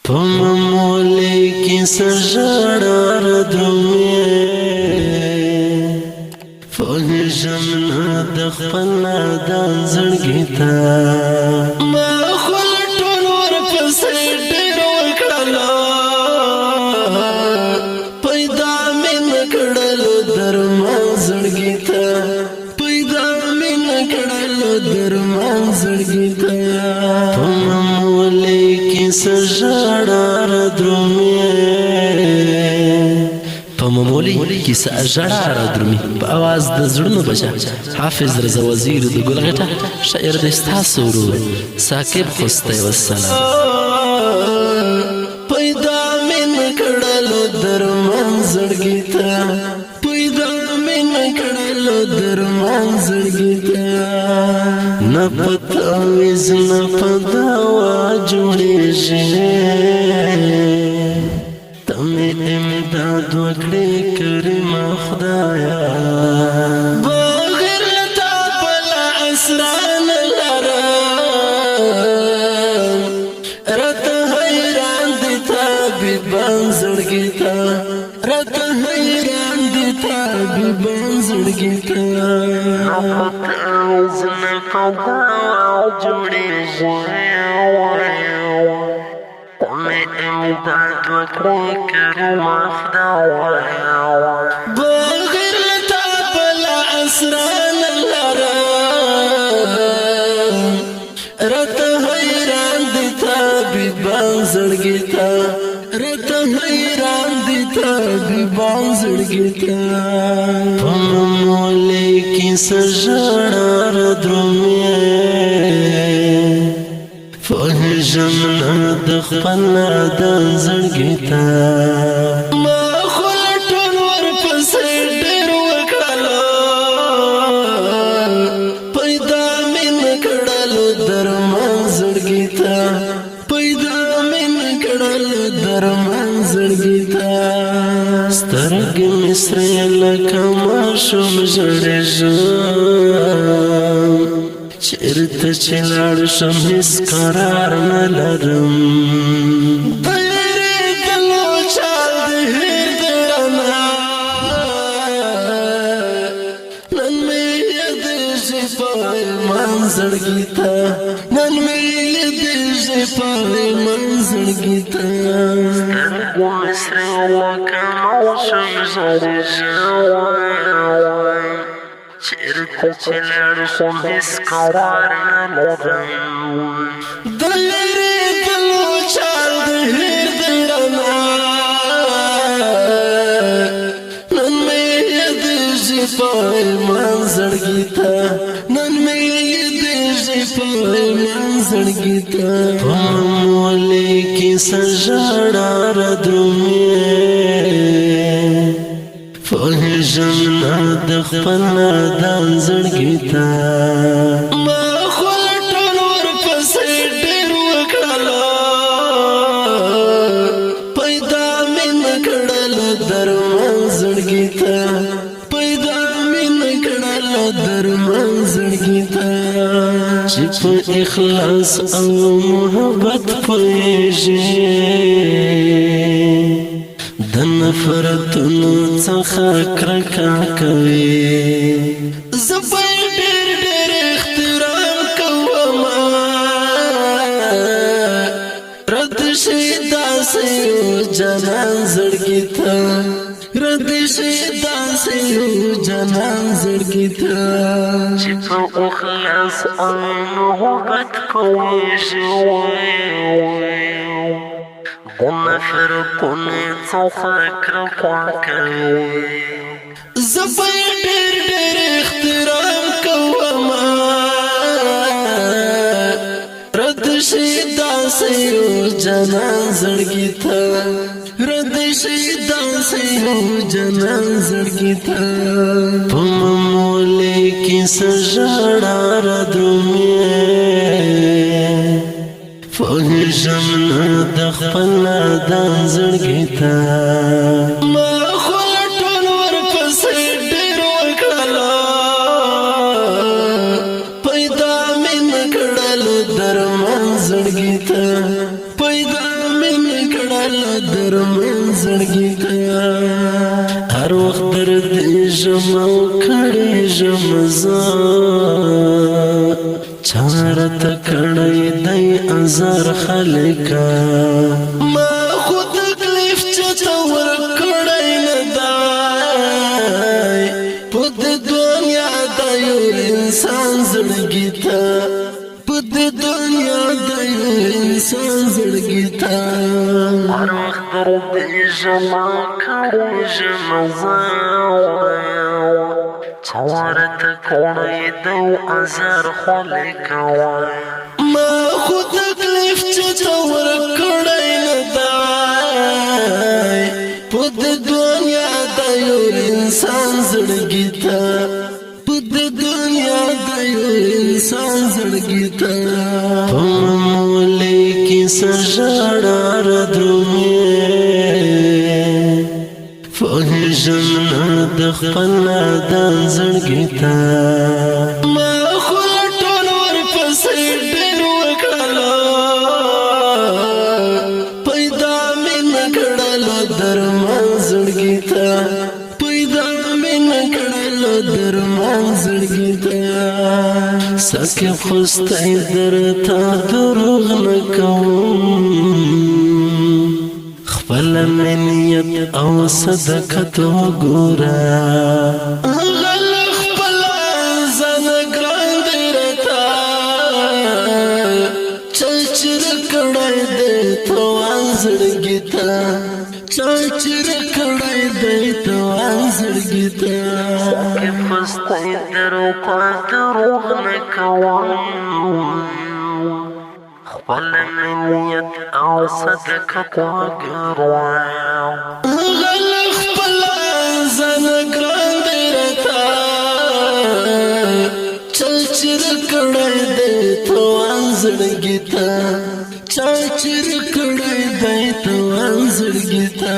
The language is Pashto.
پممولی کی سجڑار درومی فوهجم ندخ پلا دان زړګی تا ما خل ټول ور پسې ډېر وکړل پیدا مې نکړل درمان زړګی تا پیدا مې نکړل درمان زړګی تا پممولی کی سجڑار درومی پممولی کیسه ژړا درومي په اواز د زړونو بچا حافظ رضا وزیر د ګلغټه شاعر د ستاسو ورور ثاقب خوستی والسلام پیدا مې نکړل درمان زړګی ته پیدا مې نکړل درمان زړګی ته نه پتا ویز نه په دوا جوړېږي تمہیں امداد وکڑے کرم خدایا بغیر لتا بلا اسران لرا رت حیران دیتا بیبان زڑگی تا رت حیران دیتا بیبان زڑگی تا نفت آزن قدا جوڑی تمہیں امداد وکڑے کرم خدایا بغیر لتا بلا اسران لرا رت حیران دیتا بیبان زړګی تا رت حیران دیتا بیبان زړګی تا پممولی کی سجړار درومی فوهجم ندخ پلا دان زړګی تا ما خل ټول ور پسې ډېر وکړل پیدا مې نکړل درمان زړګی تا پیدا مې نکړل درمان زړګی تا سترګې مې سرې لکه ماشوم ژړېږم چرته چې لاړ شم هیڅ قرار نه لرم تېرېدلو چال د هېر د رڼا نن مې یادېږي په ایمان زړګي ته نن مې یادېږي په ایمان زړګي ته سترګو مې سرې لکه ماشوم ژړېږم چرته چې لاړ شم هیڅ قرار نه لرم د لېرېدلو چال د هېر د رڼا نن مې یادېږي په ایمان زړګي ته نن مې یادېږي په ایمان زړګي ته پممولی کی سجړار درومی فوهجم ندخ پلا دان زړګی تا ما خل ټول ور پسې ډېر وکړل پیدا مې نکړل درمان زړګی تا پیدا مې نکړل درمان زړګی تا چې په اخلاص او محبت پوهېږي د نفرتونو څخه کرکه کوي زه به ډېر ډېر احترام کوم رد شي داسې یو جانان زړګي ته رد شي داسې یو جانان زړګي ته چې په اخلاص او محبت پوهېږي د نفرتونو څخه کرکه کوي زه به ډېر ډېر احترام کوم رد شي داسې یو جانان زړګي ته رد شي داسې یو جانان زړګي ته پممولی کی سجړار درومی فوهجم ندخ پلا دان زړګی تا ما خل ټول ور پسې ډېر وکړل پیدا مې نکړل درمان زړګی تا پیدا مې کړل درمن زړګي ته هر وخت درد ژم او کړې ژم زه چارت کړی دی ازار خلکا ما خو تکلیف چتا ورکړی نه دی په دې دنیا د یو انسان زړګي ته په دې دنیا د یو انسان زړګي ته هر وخت درد ژم او کړې ژم زه چارت کړی دی ازار خلکا ما خو تکلیف چتا ورکړی نه دی په دې دنیا د یو انسان زړګي ته په دې دنیا د یو انسان زړګي ته په معاملې کې سجاړه درومې فهجم نه د خپل نادان زړګي ته ما خو ټول ورپسې ډېر وکړله پیدا مې نه کړله درمان زړګي ته پیدا مې نه کړله درمان زړګي ته ساقب خوستی درته دروغ نه کوم خپل منیت او صدقت وګوره غل خپل ځان ګران دی رتا چچر کړای دی توان زړګي ته چچر کړای دی توان زړګي ته ساقب خوستی درته دروغ نه کوم خپل منیت او صدقت وګوره غل خپل ځان ګران دی رتا چچر کړای دی توان زړګي ته چچر کړای دی توان زړګي ته